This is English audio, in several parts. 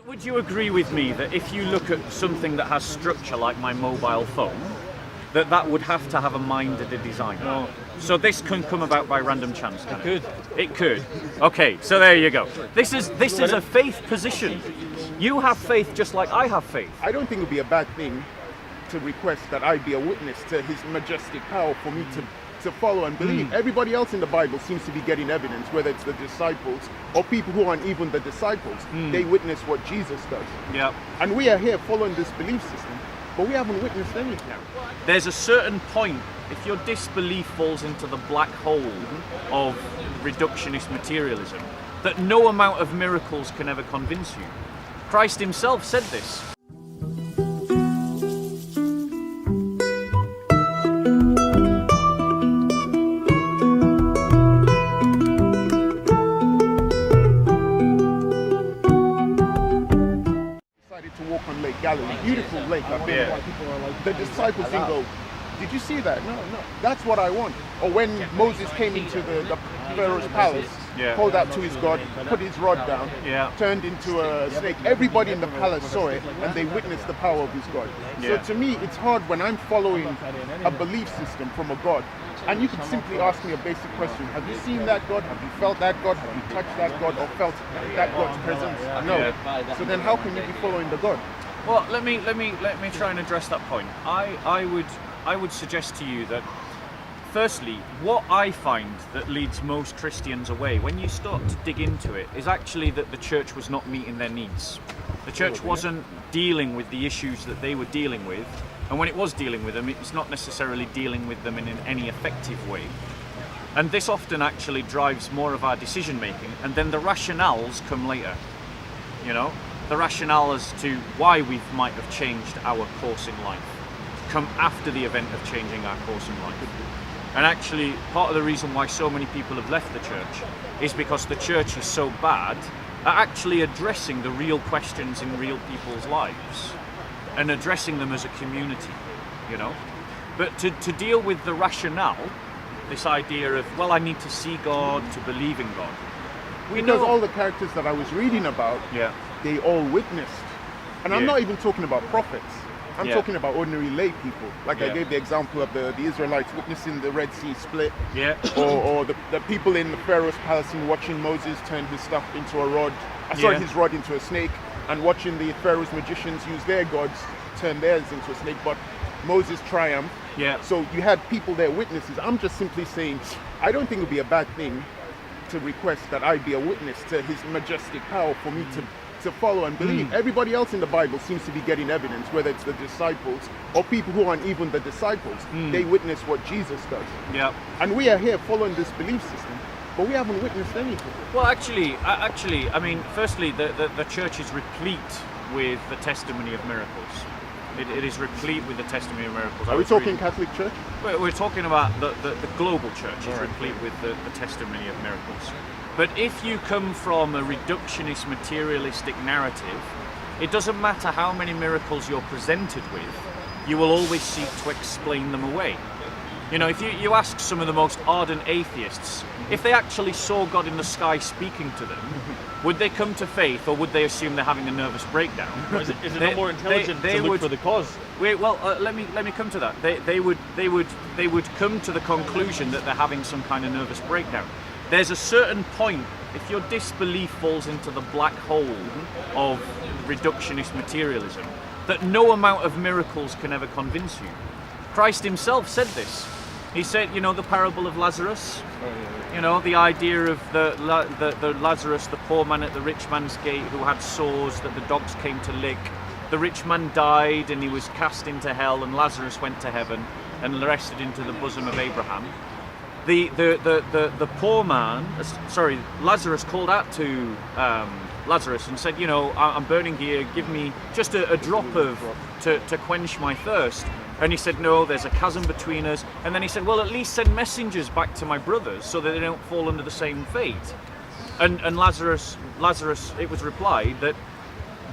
Would you agree with me that if you look at something that has structure like my mobile phone, that would have to have a mind of the designer? No. So this can come about by random chance, can It could. It could. Okay, so there you go. This is a faith position. You have faith just like I have faith. I don't think it would be a bad thing to request that I be a witness to his majestic power for me to follow and believe. Everybody else in the Bible seems to be getting evidence, whether it's the disciples or people who aren't even the disciples. They witness what Jesus does. Yeah. And we are here following this belief system, but we haven't witnessed anything. There's a certain point, if your disbelief falls into the black hole of reductionist materialism, that no amount of miracles can ever convince you. Christ himself said this. To walk on Lake Galilee, beautiful lake. I've been. The disciples didn't go, did you see that? No, that's what I want. Or when Moses came into the Pharaoh's palace, called out to his God, put his rod down, turned into a snake. Everybody in the palace saw it and they witnessed the power of his God. So to me, it's hard when I'm following a belief system from a God. And you can simply ask me a basic question. Have you seen that God? Have you felt that God? Have you touched that God or felt that God's presence? No. So then how can you be following the God? Well, let me try and address that point. I would suggest to you that, firstly, what I find that leads most Christians away when you start to dig into it is actually that the church was not meeting their needs. The church wasn't dealing with the issues that they were dealing with, and when it was dealing with them, it's not necessarily dealing with them in any effective way. And this often actually drives more of our decision making, and then the rationales come later. You know, the rationale as to why we might have changed our course in life come after the event of changing our course in life. And actually, part of the reason why so many people have left the church is because the church is so bad at actually addressing the real questions in real people's lives and addressing them as a community, you know. But to deal with the rationale, this idea of, well, I need to see God to believe in God. Because all the characters that I was reading about, they all witnessed. And I'm not even talking about prophets. I'm talking about ordinary lay people. Like I gave the example of the Israelites witnessing the Red Sea split. Or the people in the Pharaoh's palace and watching Moses turn his stuff into a rod. His rod into a snake. And watching the Pharaoh's magicians use their gods, turn theirs into a snake. But Moses triumphed. So you had people there, witnesses. I'm just simply saying, I don't think it would be a bad thing to request that I be a witness to his majestic power for me to follow and believe. Everybody else in the Bible seems to be getting evidence, whether it's the disciples or people who aren't even the disciples. They witness what Jesus does. And we are here following this belief system, but we haven't witnessed anything. Well, actually, I mean, firstly, the church is replete with the testimony of miracles. It is replete with the testimony of miracles. Are we talking Catholic Church? We're talking about the global church is replete with the testimony of miracles. But if you come from a reductionist materialistic narrative, it doesn't matter how many miracles you're presented with, you will always seek to explain them away. You know, if you ask some of the most ardent atheists, if they actually saw God in the sky speaking to them, would they come to faith, or would they assume they're having a nervous breakdown? Is it not more intelligent to look for the cause? Let me come to that. They would come to the conclusion that they're having some kind of nervous breakdown. There's a certain point, if your disbelief falls into the black hole of reductionist materialism, that no amount of miracles can ever convince you. Christ himself said this. He said, you know, the parable of Lazarus, you know, the idea of the Lazarus, the poor man at the rich man's gate who had sores that the dogs came to lick. The rich man died and he was cast into hell, and Lazarus went to heaven and rested into the bosom of Abraham. The poor man, Lazarus called out to Lazarus and said, you know, I'm burning here, give me just a drop to quench my thirst. And he said, no, there's a chasm between us. And then he said, well, at least send messengers back to my brothers so that they don't fall under the same fate. And Lazarus, it was replied that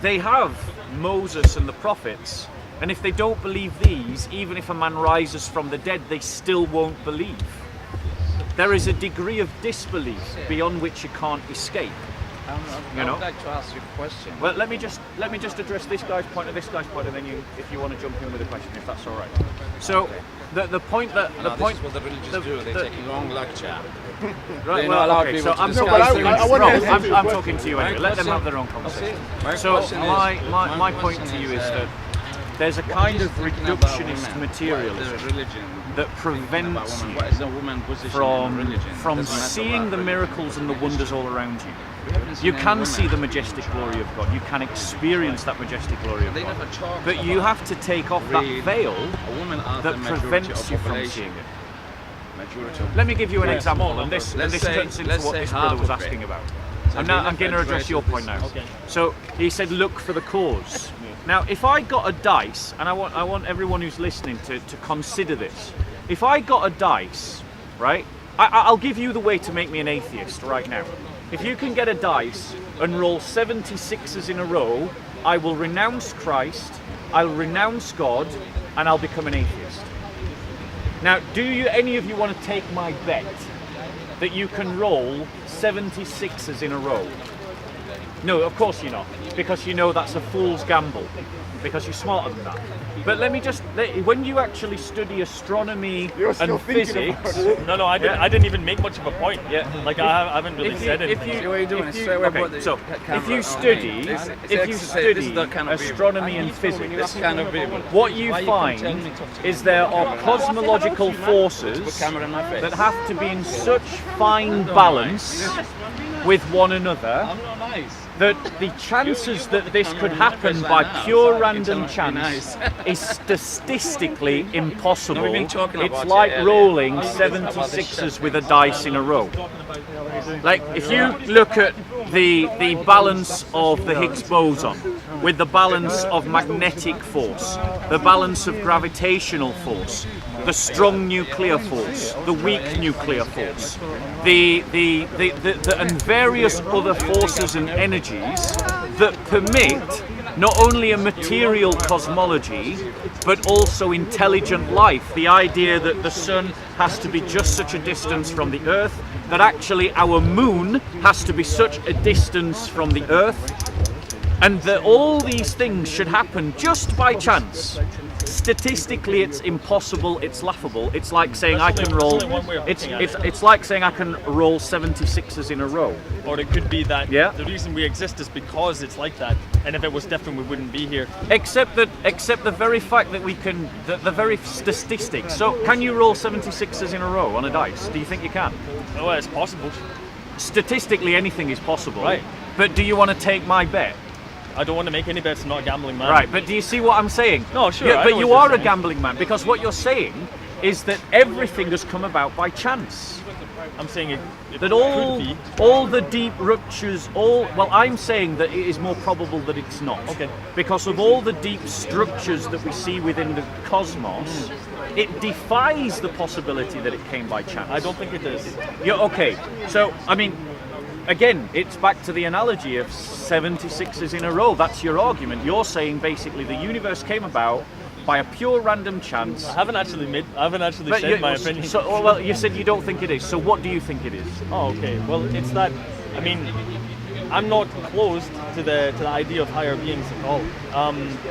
they have Moses and the prophets, and if they don't believe these, even if a man rises from the dead, they still won't believe. There is a degree of disbelief beyond which you can't escape. You know? I would like to ask you a question. Well, let me just address this guy's point and this guy's point, and then if you want to jump in with a question, if that's all right. So the point that this is what the religious do. They take a long lecture. Right. They Well, allow okay. people So to I'm discuss I things. want to Rob, answer your I'm question. talking to you anyway. Let them have their own conversation. My So question is- my point to you is that there's a kind of reductionist materialism that prevents you from seeing the miracles and the wonders all around you. You can see the majestic glory of God. You can experience that majestic glory of God. But you have to take off that veil that prevents you from seeing it. Let me give you an example, and this turns into what this brother was asking about. I'm going to address your point now. Okay. So he said, look for the cause. Now, if I got a dice, and I want everyone who's listening to consider this. If I got a dice, right, I'll give you the way to make me an atheist right now. If you can get a dice and roll 76s in a row, I will renounce Christ, I'll renounce God, and I'll become an atheist. Now, do any of you want to take my bet that you can roll 76s in a row? No, of course you're not, because you know that's a fool's gamble, because you're smarter than that. But when you actually study astronomy and physics... No, I didn't even make much of a point. Yeah. Like, I haven't really said anything. See what you're doing? If you study astronomy and physics, what you find is there are cosmological forces that have to be in such fine balance with one another that the chances that this could happen by pure random chance is statistically impossible. It's like rolling 76s with a dice in a row. Like, if you look at the balance of the Higgs boson with the balance of magnetic force, the balance of gravitational force, the strong nuclear force, the weak nuclear force, and various other forces and energies that permit not only a material cosmology, but also intelligent life. The idea that the sun has to be just such a distance from the Earth, that actually our moon has to be such a distance from the Earth, and that all these things should happen just by chance. Statistically, it's impossible. It's laughable. It's like saying I can roll. It's like saying I can roll 76s in a row. Or it could be that the reason we exist is because it's like that, and if it was different, we wouldn't be here. Except the very fact that we can, the very statistics. So, can you roll 76s in a row on a dice? Do you think you can? Oh, it's possible. Statistically, anything is possible. Right. But do you want to take my bet? I don't want to make any bets. I'm not a gambling man. Right, but do you see what I'm saying? No, sure. Yeah, but you are a gambling man, because what you're saying is that everything has come about by chance. I'm saying it That could be. all the deep ruptures, I'm saying that it is more probable that it's not. Okay. Because of all the deep structures that we see within the cosmos, it defies the possibility that it came by chance. I don't think it is. Yeah, okay. So, I mean, again, it's back to the analogy of 76s in a row. That's your argument. You're saying basically the universe came about by a pure random chance. I haven't actually said my opinion. So, well, you said you don't think it is. So what do you think it is? Oh, okay. Well, it's that. I mean, I'm not closed to the idea of higher beings at all.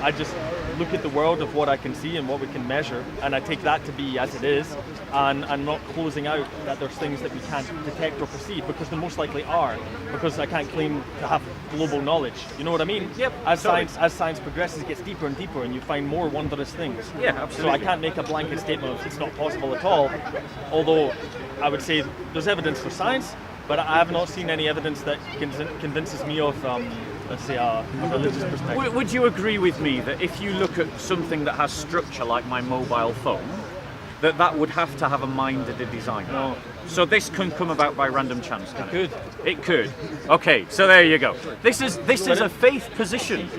I just look at the world of what I can see and what we can measure, and I take that to be as it is, and I'm not closing out that there's things that we can't detect or perceive, because there most likely are, because I can't claim to have global knowledge. You know what I mean? Yep. As science progresses, it gets deeper and deeper, and you find more wondrous things. Yeah, absolutely. So I can't make a blanket statement of it's not possible at all, although I would say there's evidence for science, but I have not seen any evidence that convinces me of, let's say, a religious perspective. Would you agree with me that if you look at something that has structure like my mobile phone, that would have to have a mind of the designer? No. So this can come about by random chance, can it? It could. It could. Okay, so there you go. This is a faith position.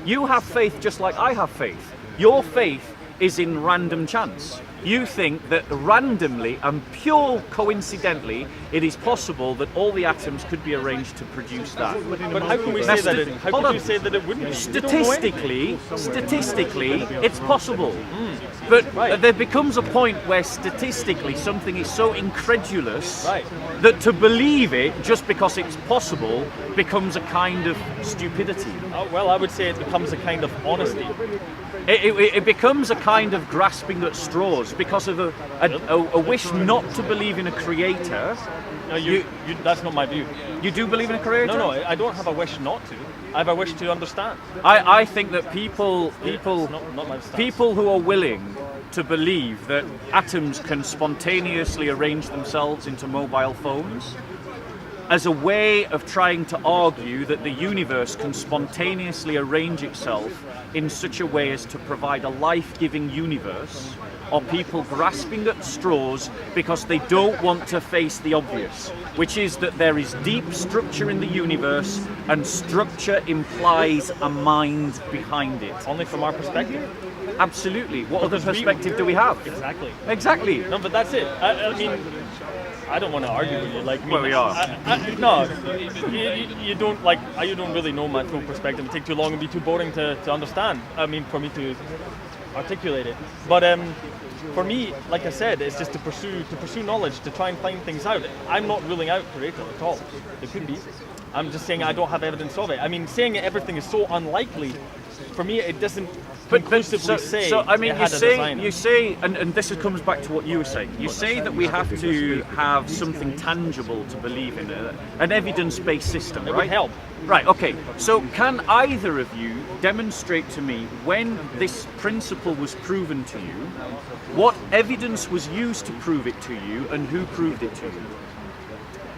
You have faith just like I have faith. Your faith is in random chance. You think that randomly and pure coincidentally, it is possible that all the atoms could be arranged to produce that. But how can we say that? How can you say that it wouldn't be? Statistically, it's possible. But there becomes a point where statistically something is so incredulous that to believe it just because it's possible becomes a kind of stupidity. Well, I would say it becomes a kind of honesty. It becomes a kind of grasping at straws because of a wish not to believe in a creator. No, that's not my view. You do believe in a creator? No, I don't have a wish not to. I have a wish to understand. I think that people not my stance. people who are willing to believe that atoms can spontaneously arrange themselves into mobile phones as a way of trying to argue that the universe can spontaneously arrange itself in such a way as to provide a life-giving universe, are people grasping at straws because they don't want to face the obvious, which is that there is deep structure in the universe and structure implies a mind behind it. Only from our perspective? Absolutely. What other perspective do we have? Exactly. No, but that's it. I mean, I don't want to argue with you. Like, well, we are. No, you don't like. You don't really know my full perspective. It take too long and be too boring to understand. I mean, for me to articulate it. But for me, like I said, it's just to pursue knowledge, to try and find things out. I'm not ruling out creator at all. It could be. I'm just saying I don't have evidence of it. I mean, saying everything is so unlikely, for me, it doesn't conclusively say. So I mean, it had a designer. you say, and this comes back to what you were saying. You say that we have to have something tangible to believe in, an evidence-based system, It right? would help. Right. Okay. So can either of you demonstrate to me when this principle was proven to you, what evidence was used to prove it to you, and who proved it to you?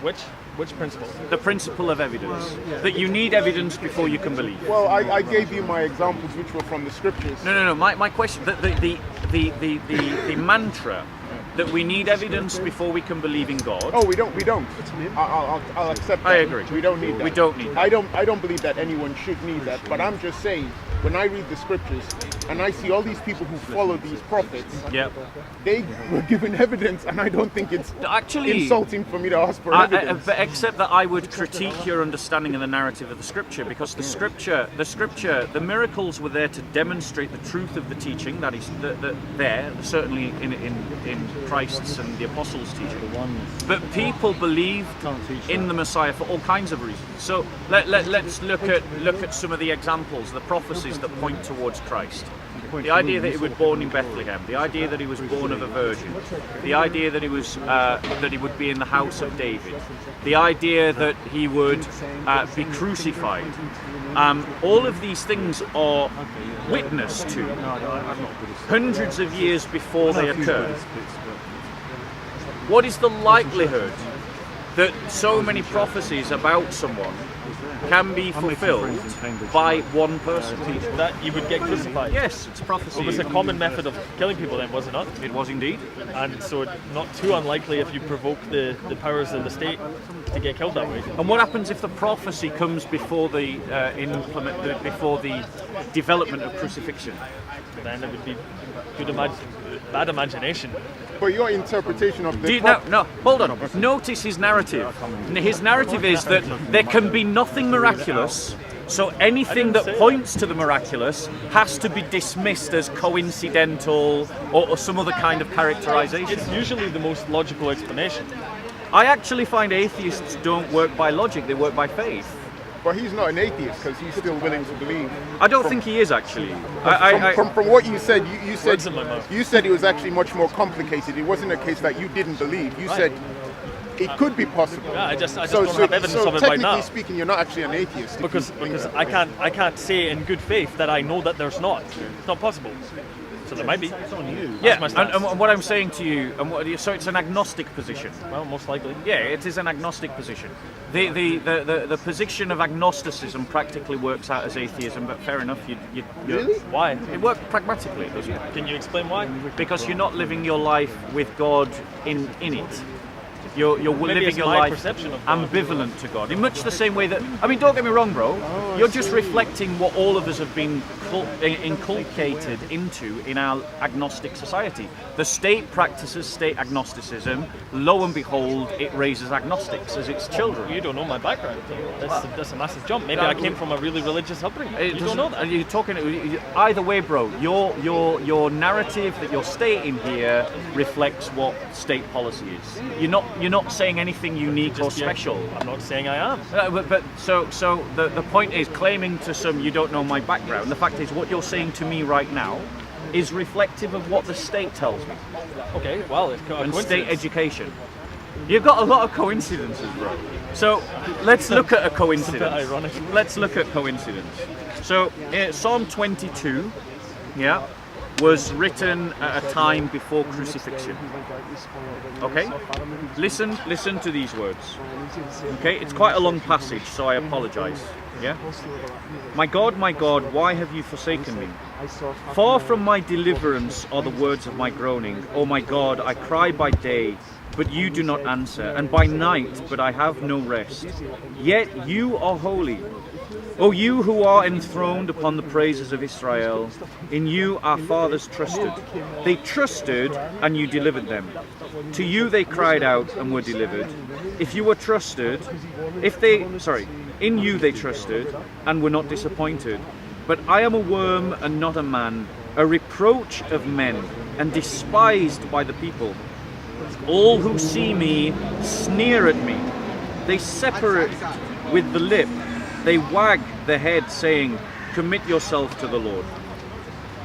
Which principle? The principle of evidence. That you need evidence before you can believe. Well, I gave you my examples, which were from the scriptures. No. My question, the mantra that we need evidence before we can believe in God. Oh, we don't. I'll accept that. I agree. We don't need that. We don't need that. I don't believe that anyone should need that. But I'm just saying, when I read the scriptures and I see all these people who follow these prophets, they were given evidence, and I don't think it's actually insulting for me to ask for evidence. Except that I would critique your understanding of the narrative of the scripture, because the miracles were there to demonstrate the truth of the teaching. That is there, certainly in Christ's and the apostles' teaching. But people believed in the Messiah for all kinds of reasons. So let's look at some of the examples, the prophecies that point towards Christ. The idea that he was born in Bethlehem, the idea that he was born of a virgin, the idea that he would be in the house of David, the idea that he would be crucified. All of these things are witnessed to hundreds of years before they occur. What is the likelihood that so many prophecies about someone can be fulfilled by one person? That you would get crucified. Yes, it's prophecy. It was a common method of killing people then, was it not? It was indeed. And so not too unlikely if you provoke the powers of the state to get killed that way. And what happens if the prophecy comes before the before the development of crucifixion? Then it would be bad imagination. But your interpretation of the no, hold on. Notice his narrative. His narrative is that there can be nothing miraculous, so anything that points to the miraculous has to be dismissed as coincidental or some other kind of characterization. It's usually the most logical explanation. I actually find atheists don't work by logic, they work by faith. But he's not an atheist because he's still willing to believe. I don't think he is actually. From what you said, you said it was actually much more complicated. It wasn't a case that you didn't believe. You said it could be possible. Yeah, I just don't have evidence of it right now. Technically speaking, you're not actually an atheist. Because I can't say in good faith that I know that there's not. It's not possible. So there might be. It's on you. Yeah, and what I'm saying to you, so it's an agnostic position. Well, most likely. Yeah, it is an agnostic position. The position of agnosticism practically works out as atheism, but fair enough. Really? Why? It works pragmatically, doesn't it? Can you explain why? Because you're not living your life with God in it. You're living your life ambivalent to God, in much the same way that, I mean, don't get me wrong, bro. You're just reflecting what all of us have been inculcated into in our agnostic society. The state practices state agnosticism. Lo and behold, it raises agnostics as its children. You don't know my background. That's a massive jump. Maybe I came from a really religious upbringing. You don't know that. You're talking either way, bro. Your narrative that you're stating here reflects what state policy is. You're not saying anything unique or special. I'm not saying I am. But so the point is, claiming to some you don't know my background. The fact is, what you're saying to me right now is reflective of what the state tells me. Okay, well, it's and state education. You've got a lot of coincidences, bro. So let's look at a coincidence. It's a bit ironic. Let's look at coincidence. So Psalm 22, was written at a time before crucifixion. Okay? Listen to these words. Okay, it's quite a long passage, so I apologize. Yeah? My God, why have you forsaken me? Far from my deliverance are the words of my groaning. Oh my God, I cry by day, but you do not answer, and by night, but I have no rest. Yet you are holy. O you who are enthroned upon the praises of Israel, in you our fathers trusted. They trusted, and you delivered them. To you they cried out and were delivered. In you they trusted and were not disappointed. But I am a worm and not a man, a reproach of men, and despised by the people. All who see me sneer at me. They separate with the lip. They wag the head, saying, commit yourself to the Lord.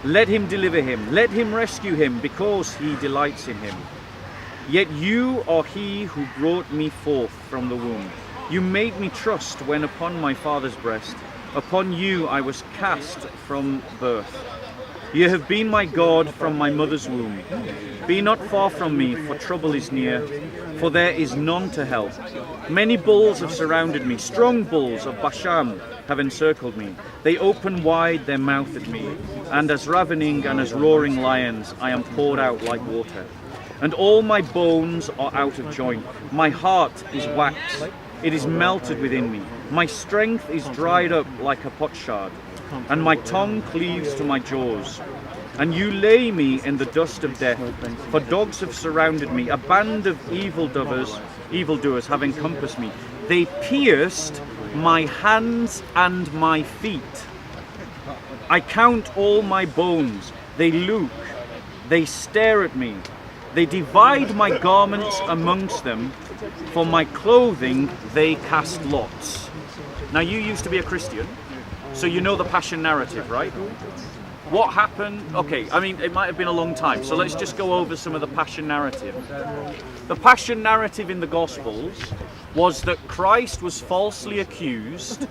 Let him deliver him. Let him rescue him, because he delights in him. Yet you are he who brought me forth from the womb. You made me trust when upon my father's breast. Upon you I was cast from birth. You have been my God from my mother's womb. Be not far from me, for trouble is near, for there is none to help. Many bulls have surrounded me, strong bulls of Bashan have encircled me. They open wide their mouth at me, and as ravening and as roaring lions I am poured out like water. And all my bones are out of joint. My heart is wax, it is melted within me. My strength is dried up like a potsherd, and my tongue cleaves to my jaws. And you lay me in the dust of death, for dogs have surrounded me. A band of evildoers have encompassed me. They pierced my hands and my feet. I count all my bones. They look, they stare at me. They divide my garments amongst them. For my clothing they cast lots. Now you used to be a Christian, so you know the Passion narrative, right? What happened? Okay, I mean, it might have been a long time, so let's just go over some of the Passion narrative. The Passion narrative in the Gospels was that Christ was falsely accused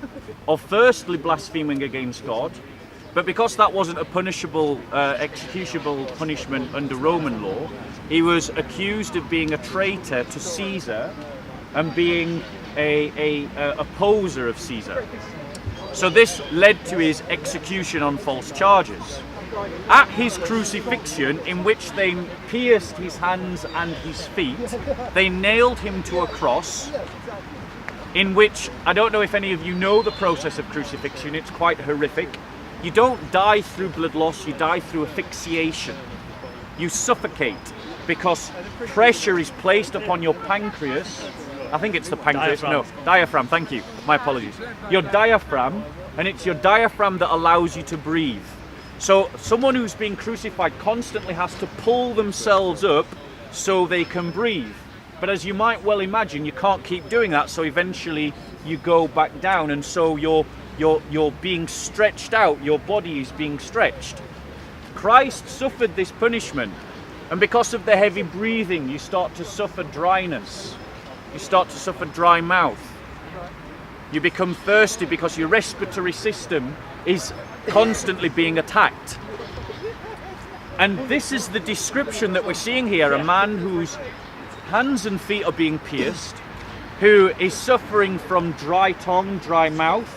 of firstly blaspheming against God, but because that wasn't a punishable, executable punishment under Roman law, he was accused of being a traitor to Caesar and being a opposer of Caesar. So this led to his execution on false charges. At his crucifixion, in which they pierced his hands and his feet, they nailed him to a cross, in which, I don't know if any of you know the process of crucifixion, it's quite horrific. You don't die through blood loss, you die through asphyxiation. You suffocate because pressure is placed upon your pancreas. I think it's the pancreas. Diaphragm. No, diaphragm, thank you. My apologies. Your diaphragm, and it's your diaphragm that allows you to breathe. So someone who's being crucified constantly has to pull themselves up so they can breathe. But as you might well imagine, you can't keep doing that, so eventually you go back down, and so you're being stretched out, your body is being stretched. Christ suffered this punishment, and because of the heavy breathing, you start to suffer dryness. You start to suffer dry mouth. You become thirsty because your respiratory system is constantly being attacked. And this is the description that we're seeing here, a man whose hands and feet are being pierced, who is suffering from dry tongue, dry mouth.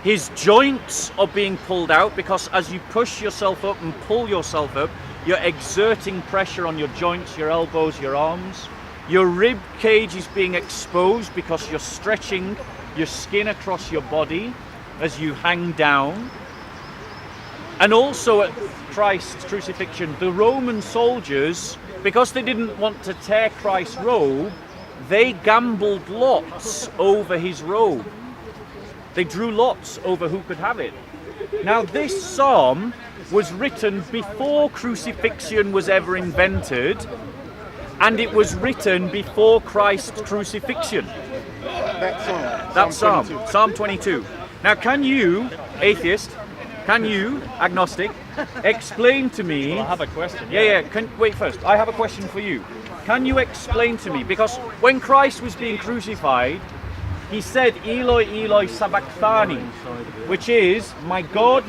His joints are being pulled out because as you push yourself up and pull yourself up, you're exerting pressure on your joints, your elbows, your arms. Your rib cage is being exposed because you're stretching your skin across your body as you hang down. And also at Christ's crucifixion, the Roman soldiers, because they didn't want to tear Christ's robe, they gambled lots over his robe. They drew lots over who could have it. Now this psalm was written before crucifixion was ever invented, and it was written before Christ's crucifixion. That psalm. Psalm 22. Now can you, atheist, can you, agnostic, explain to me... Well, I have a question. Wait first, I have a question for you. Can you explain to me, because when Christ was being crucified, he said, Eloi, Eloi, sabachthani, which is, my God,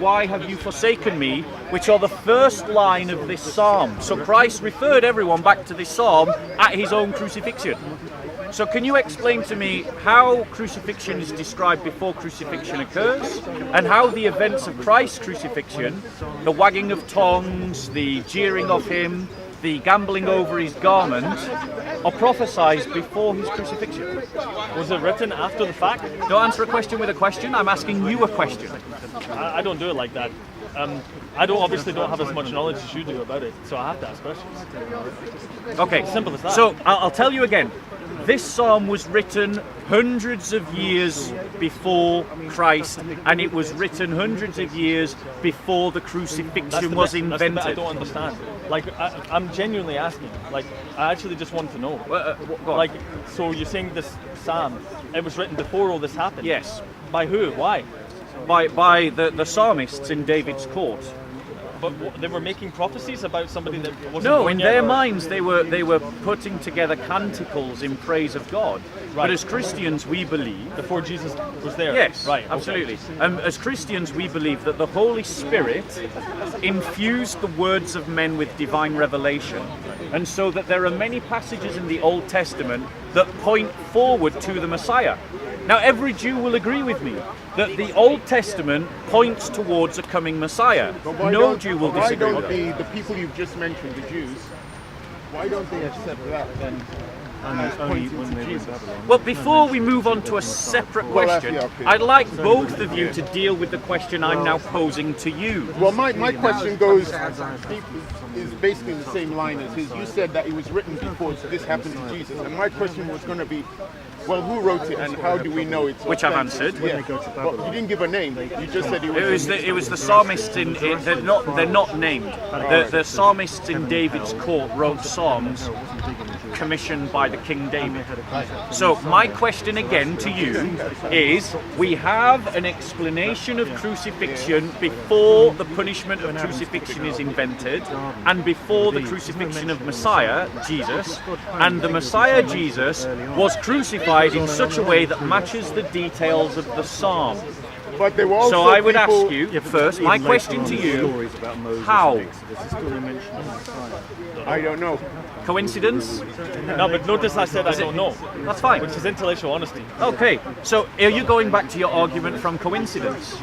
why have you forsaken me, which are the first line of this psalm. So Christ referred everyone back to this psalm at his own crucifixion. So can you explain to me how crucifixion is described before crucifixion occurs, and how the events of Christ's crucifixion, the wagging of tongues, the jeering of him, the gambling over his garment, are prophesied before his crucifixion? Was it written after the fact? Don't answer a question with a question. I'm asking you a question. I don't do it like that. I obviously don't have as much knowledge as you do about it, so I have to ask questions. Okay, simple as that. So I'll tell you again. This psalm was written hundreds of years before Christ, and it was written hundreds of years before the crucifixion was invented. That's the bit I don't understand. Like, I'm genuinely asking. Like, I actually just want to know. Go on. Like, so you're saying this psalm, it was written before all this happened? Yes. By who? Why? By the psalmists in David's court. But they were making prophecies about somebody that wasn't No, born in yet, their or- minds they were putting together canticles in praise of God. Right. But as Christians we believe... Before Jesus was there? Yes, Right, okay. absolutely. As Christians we believe that the Holy Spirit infused the words of men with divine revelation. And so that there are many passages in the Old Testament that point forward to the Messiah. Now every Jew will agree with me that the Old Testament points towards a coming Messiah. No Jew will disagree with that. Why don't the people you've just mentioned, the Jews, why don't they accept that then? Well, before we move on to a separate question, I'd like both of you to deal with the question I'm now posing to you. Well, my question is basically the same line as his. You said that it was written before this happened to Jesus, and my question was going to be, well, who wrote it and how do we know it's Which I've authentic? answered. Yeah. Well, you didn't give a name. You just said It was the psalmists in they're not named. The psalmists in David's court wrote psalms commissioned by the King David. So my question again to you is, we have an explanation of crucifixion before the punishment of crucifixion is invented, and before the crucifixion of Messiah, Jesus, and the Messiah, Jesus, was crucified in such a way that matches the details of the psalm. But there were also So I would people... ask you first, my question to you, how? I don't know. Coincidence? No, but notice I said I don't know. That's fine. Which is intellectual honesty. Okay, so are you going back to your argument from coincidence?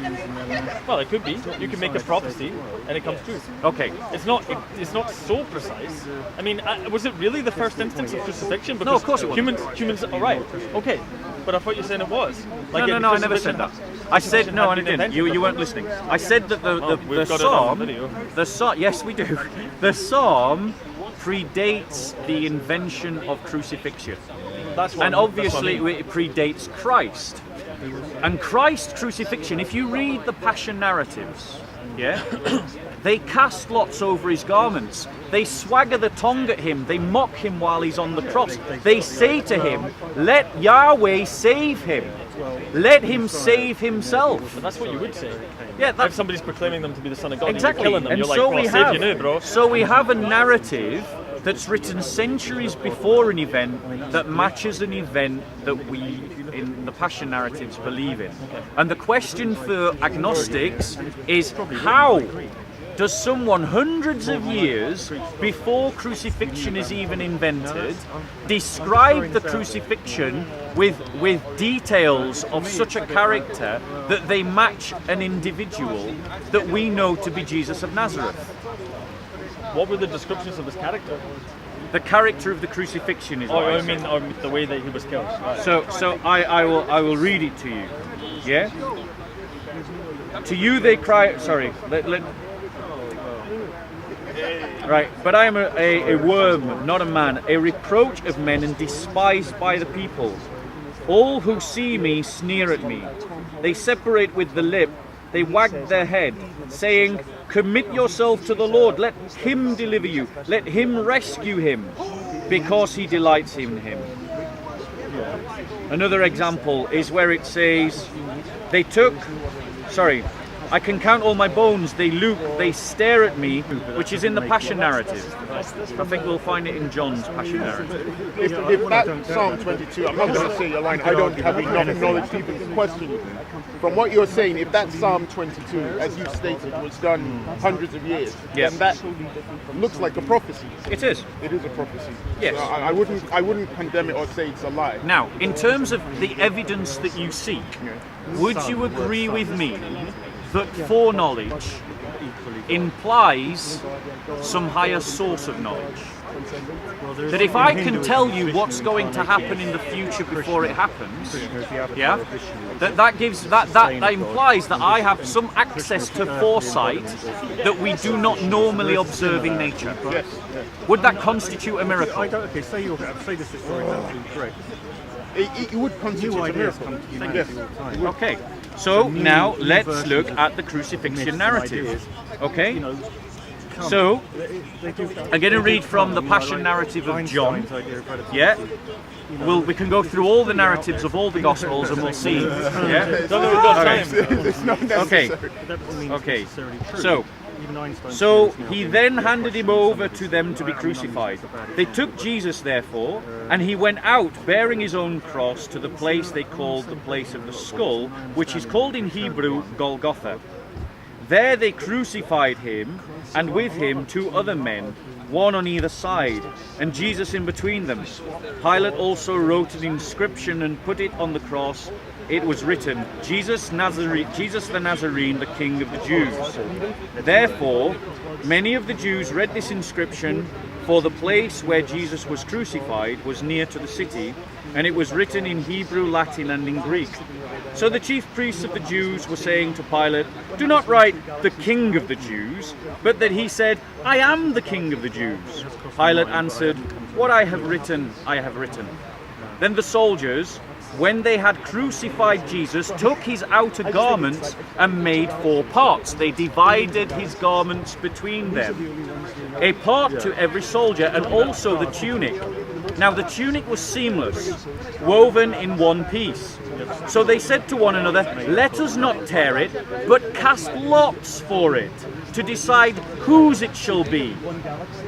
Well, it could be. You can make a prophecy and it comes true. Okay. It's not so precise. I mean, was it really the first instance of crucifixion? Because No, of course it wasn't. humans. All right. Okay. But I thought you were saying it was. Like No, I never said that. I said no, I didn't. You weren't listening. I said that the we've got it on psalm, video. yes, we do. The psalm predates the invention of crucifixion, That's what and obviously it predates Christ. And Christ's crucifixion, if you read the Passion narratives, yeah, they cast lots over his garments. They swagger the tongue at him. They mock him while he's on the cross. They say to him, "Let Yahweh save him. Let him save himself." But that's what you would say. Yeah, If somebody's proclaiming them to be the son of God, exactly. and you're killing them, And you're so like, we well, save have, you now, bro. so we have a narrative that's written centuries before an event that matches an event that we, in the Passion narratives, believe in. And the question for agnostics is, how does someone hundreds of years before crucifixion is even invented describe the crucifixion with details of such a character that they match an individual that we know to be Jesus of Nazareth? What were the descriptions of his character? The character of the crucifixion is what I said. or the way that he was killed. Right. So I will read it to you. Yeah? To you they cry. Sorry. Right, but I am a worm, not a man, a reproach of men and despised by the people. All who see me sneer at me. They separate with the lip. They wag their head, saying, "Commit yourself to the Lord. Let him deliver you. Let him rescue him, because he delights in him." Another example is where it says, I can count all my bones, they look, they stare at me, which is in the Passion narrative. I think we'll find it in John's Passion narrative. If that Psalm 22, I'm not going to say your line, I don't have enough knowledge to even question you. From what you're saying, if that Psalm 22, as you stated, was done hundreds of years, then that looks like a prophecy. It is. It is a prophecy. Yes. So I wouldn't condemn it or say it's a lie. Now, in terms of the evidence that you seek, would you agree with me that foreknowledge implies some higher source of knowledge? That if I can tell you what's going to happen in the future before it happens, that implies that I have some access to foresight that we do not normally observe in nature. Yes. Would that constitute a miracle? Okay, say this is correct. It would constitute a miracle. Yes. Okay, so now let's look at the crucifixion narrative. Okay, so I'm going to read from the Passion narrative of John. Yeah, we can go through all the narratives of all the Gospels and we'll see. Yeah, okay. So he then handed him over to them to be crucified. They took Jesus, therefore, and he went out bearing his own cross to the place they called the place of the skull, which is called in Hebrew Golgotha. There they crucified him, and with him 2 other men, one on either side, and Jesus in between them. Pilate also wrote an inscription and put it on the cross. It was written, Jesus the Nazarene, the King of the Jews. Therefore, many of the Jews read this inscription, for the place where Jesus was crucified was near to the city, and it was written in Hebrew, Latin, and in Greek. So the chief priests of the Jews were saying to Pilate, "Do not write the King of the Jews, but that he said, I am the King of the Jews." Pilate answered, "What I have written, I have written." Then the soldiers, when they had crucified Jesus, took his outer garments and made 4 parts. They divided his garments between them, a part to every soldier, and also the tunic. Now the tunic was seamless, woven in one piece. So they said to one another, "Let us not tear it, but cast lots for it, to decide whose it shall be."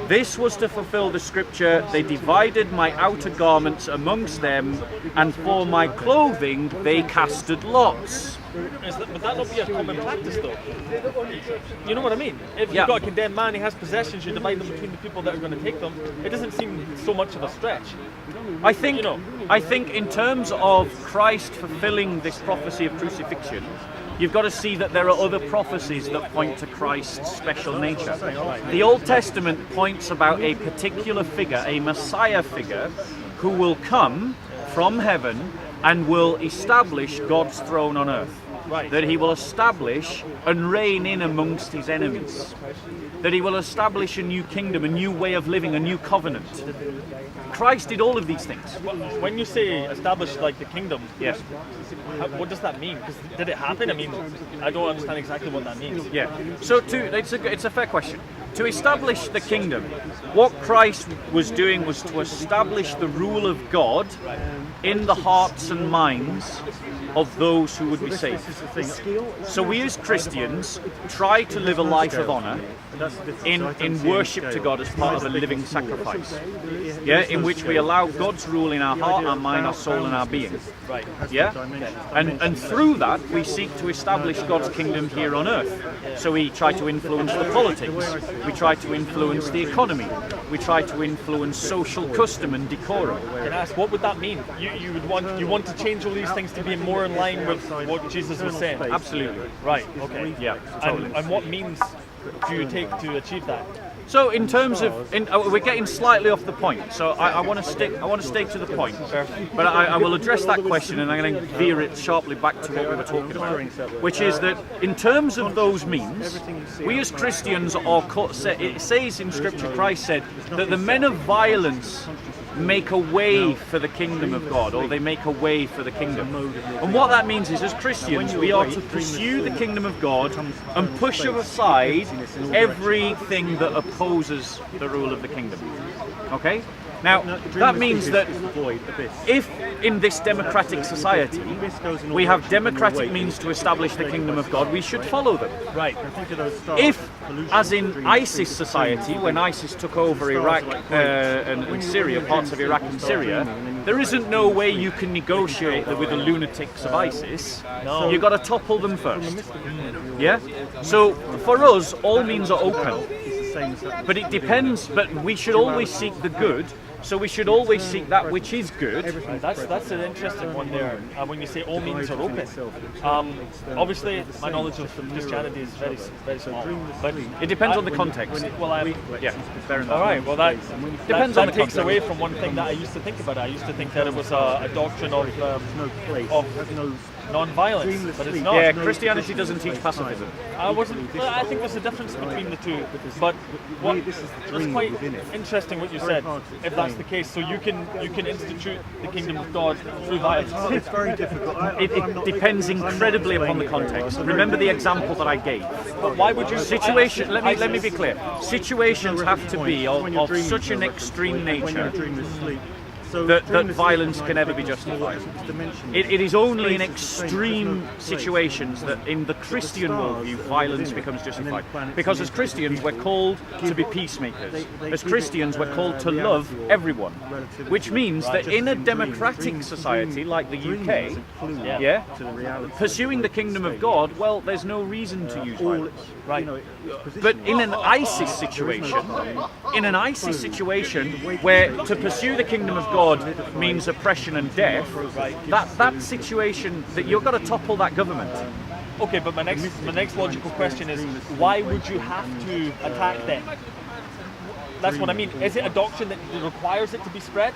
This was to fulfill the scripture, "They divided my outer garments amongst them, and for my clothing they casted lots." Would that not be a common practice, though? You know what I mean? If you've got a condemned man, he has possessions, you divide them between the people that are going to take them. It doesn't seem so much of a stretch. I think in terms of Christ fulfilling this prophecy of crucifixion, you've got to see that there are other prophecies that point to Christ's special nature. The Old Testament points about a particular figure, a Messiah figure, who will come from heaven and will establish God's throne on earth. Right. That he will establish and reign in amongst his enemies. That he will establish a new kingdom, a new way of living, a new covenant. Christ did all of these things. When you say establish like the kingdom, yes, what does that mean? Because did it happen? I mean, I don't understand exactly what that means. Yeah. So it's a fair question. To establish the kingdom, what Christ was doing was to establish the rule of God in the hearts and minds of those who would be saved. So we as Christians try to live a life of honor in worship to God as part of a living sacrifice. Yeah, in which we allow God's rule in our heart, our mind, our soul, and our being. Right. Yeah? And through that we seek to establish God's kingdom here on earth. So we try to influence the politics, we try to influence the economy, we try to influence social custom and decorum. Can I ask, what would that mean? You want to change all these things to be more in line with what Jesus was saying? Absolutely. Right, okay. Yeah, totally. And what means do you take to achieve that? So in terms of, we're getting slightly off the point. So I want to stick to the point. But I will address that question, and I'm going to veer it sharply back to what we were talking about, which is that in terms of those means, we as Christians are it says in Scripture, Christ said that the men of violence make a way for the kingdom of God, or they make a way for the kingdom. And what that means is, as Christians, we are to pursue the kingdom of God and push aside everything that opposes the rule of the kingdom. Okay? Now, that means that if in this democratic society we have democratic means to establish the kingdom of God, we should follow them. Right. If, as in ISIS society, when ISIS took over Iraq and Syria, parts of Iraq and Syria, there isn't no way you can negotiate with the lunatics of ISIS. You've got to topple them first. Yeah? So, for us, all means are open. But it depends, but we should always seek the good. So we should always seek that which is good. That's an interesting one there. When you say all means are open, obviously my knowledge of Christianity is very, very small. But it depends on the context. Fair enough. All right. Well, that depends. That takes away from one thing that I used to think about. I used to think that it was a doctrine of non-violence, but it's not. Yeah, Christianity doesn't teach pacifism. I think there's a difference between the two. But it's quite interesting what you said. If that's the case, so you can institute the kingdom of God through violence. It's very difficult. It depends incredibly upon the context. Remember the example that I gave. But why would you? Let me be clear. Situations have to be of such an extreme nature that violence can never be justified. It is only in extreme situations that in the Christian worldview violence becomes justified. Because as Christians we're called to be peacemakers. As Christians we're called to love everyone. Which means that in a democratic society like the UK, pursuing the kingdom of God, well, there's no reason to use violence. Right. But in an ISIS situation, where to pursue the kingdom of God means oppression and death, that situation, that you've got to topple that government. Okay, but my next logical question is, why would you have to attack them? That's what I mean. Is it a doctrine that requires it to be spread?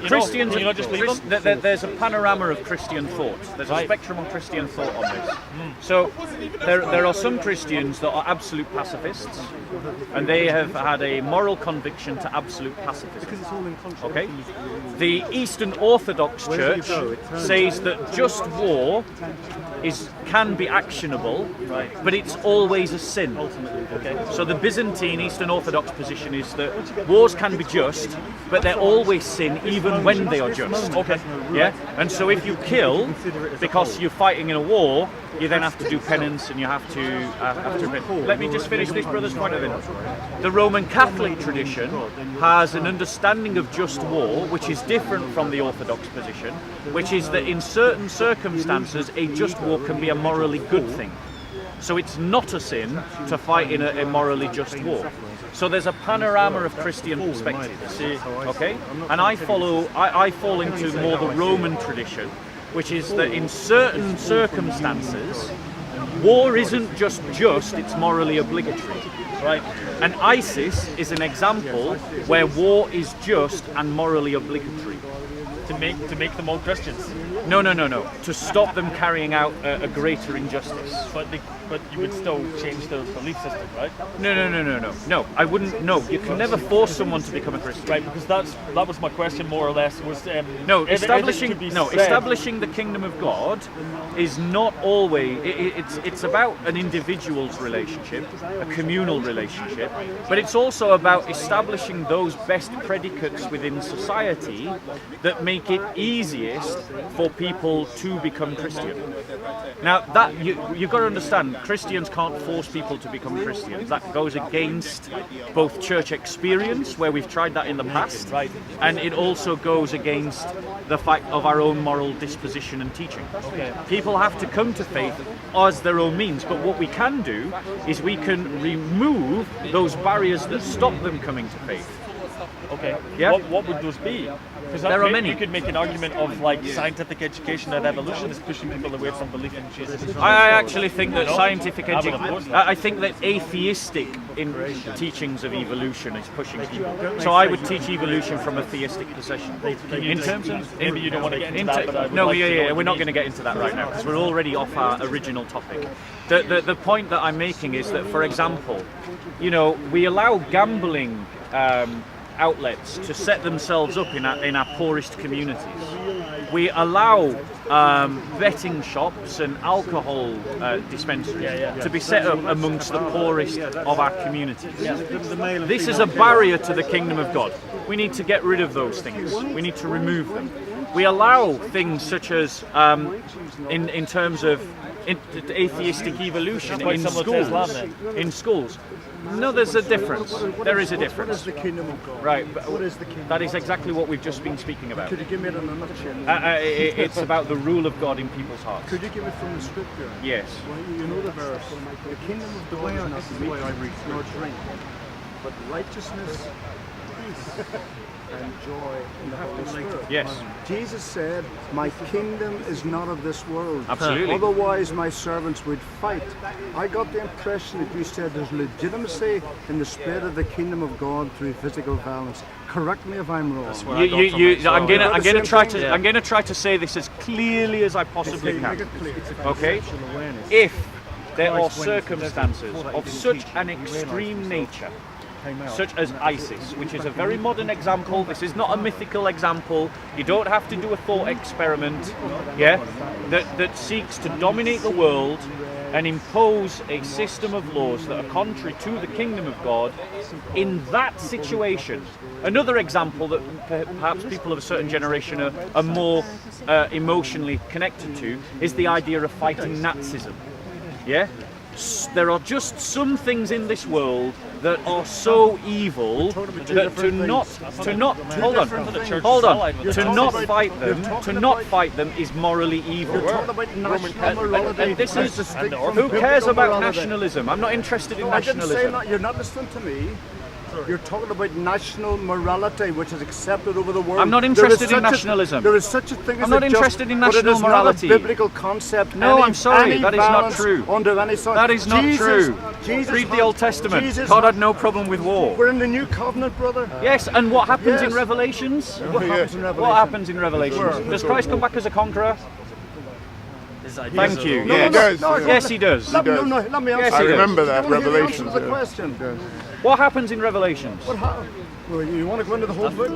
Christians, can you not just leave them? there's a panorama of Christian thought. There's a spectrum of Christian thought on this. So there are some Christians that are absolute pacifists, and they have had a moral conviction to absolute pacifism. Okay? The Eastern Orthodox Church says that just war can be actionable, but it's always a sin. Okay? So the Byzantine Eastern Orthodox position is that wars can be just, but they're always sin even when they are just. Okay. Yeah? And so if you kill because you're fighting in a war, you then have to do penance and you have to repent. Let me just finish this brother's point of it. The Roman Catholic tradition has an understanding of just war, which is different from the Orthodox position, which is that in certain circumstances a just war can be a morally good thing. So it's not a sin to fight in a morally just war. So there's a panorama of Christian perspectives. Okay? And I fall into more the Roman tradition, which is that in certain circumstances, war isn't just, it's morally obligatory. Right? And ISIS is an example where war is just and morally obligatory. To make them all Christians. No. To stop them carrying out a greater injustice. But you would still change their belief system, right? No, I wouldn't. No, you can never force someone to become a Christian. Right, because that was my question more or less. Was establishing the kingdom of God is not always. It's about an individual's relationship, a communal relationship, but it's also about establishing those best predicates within society that make it easiest for people to become Christian. Now, that you've got to understand, Christians can't force people to become Christians. That goes against both church experience, where we've tried that in the past, right, and it also goes against the fact of our own moral disposition and teaching. Okay. People have to come to faith as their own means, but what we can do is we can remove those barriers that stop them coming to faith. Okay. Yeah. What would those be? Because There are many. You could make an argument of like scientific education and evolution is pushing people away from belief in Jesus. I actually think that scientific I would education. oppose that. I think that atheistic teachings of evolution is pushing people. So I would teach evolution from a theistic position. In terms of Maybe you don't want to get into that, but I would no, like to know yeah, what we're you not mean. going to get into that right now because we're already off our original topic. The point that I'm making is that, for example, we allow gambling outlets to set themselves up in our poorest communities. We allow betting shops and alcohol dispensaries to be set up amongst the poorest of our communities. This is a barrier to the kingdom of God. We need to get rid of those things. We need to remove them. We allow things such as, in terms of atheistic evolution Quite in similar to schools. Islam, then. In schools. No, there's a difference. There is a What difference. is the kingdom of God? Right. But What is the kingdom? that is exactly what we've just been speaking about. Could you give me it in a nutshell? It's about the rule of God in people's hearts. Could you give it from the scripture? Yes. Well, you know the verse. The kingdom of God is not meat nor drink, but righteousness, peace, and joy in the Holy Spirit. Yes. Jesus said, "My kingdom is not of this world. Absolutely. Otherwise, my servants would fight." I got the impression that you said there's legitimacy in the spread of the kingdom of God through physical violence. Correct me if I'm wrong. I'm gonna try to Yeah. I'm gonna try to say this as clearly as I possibly Make can. it clear. Okay. If there are circumstances of such an extreme nature, such as ISIS, which is a very modern example. This is not a mythical example. You don't have to do a thought experiment, that seeks to dominate the world and impose a system of laws that are contrary to the kingdom of God. In that situation, another example that perhaps people of a certain generation are more emotionally connected to is the idea of fighting Nazism. Yeah? There are just some things in this world that are so evil that to not fight them is morally evil. And this is who cares about nationalism? I'm not interested in I didn't say nationalism. that. You're not listening to me. You're talking about national morality, which is accepted over the world. I'm not interested in nationalism. There is such a thing as I'm not a interested in but it national is morality. Not a biblical concept. No, I'm sorry, that is not violence true. Under any sort. That is not true. Jesus Read the Old Testament. Jesus God had no problem with war. We're in the new covenant, brother. Yes, and what happens in Yes. Revelations? What happens in Revelation? What happens in Revelations? Where? Does Christ come back as a conqueror? Thank you. Yeah, Yes. he does. No, Yes, he does. Let me answer. Yes, I he does. remember that, I wanna hear the answer to Revelations. the Yeah. question. Yeah. What happens in Revelations? Well, you want to go into the whole book?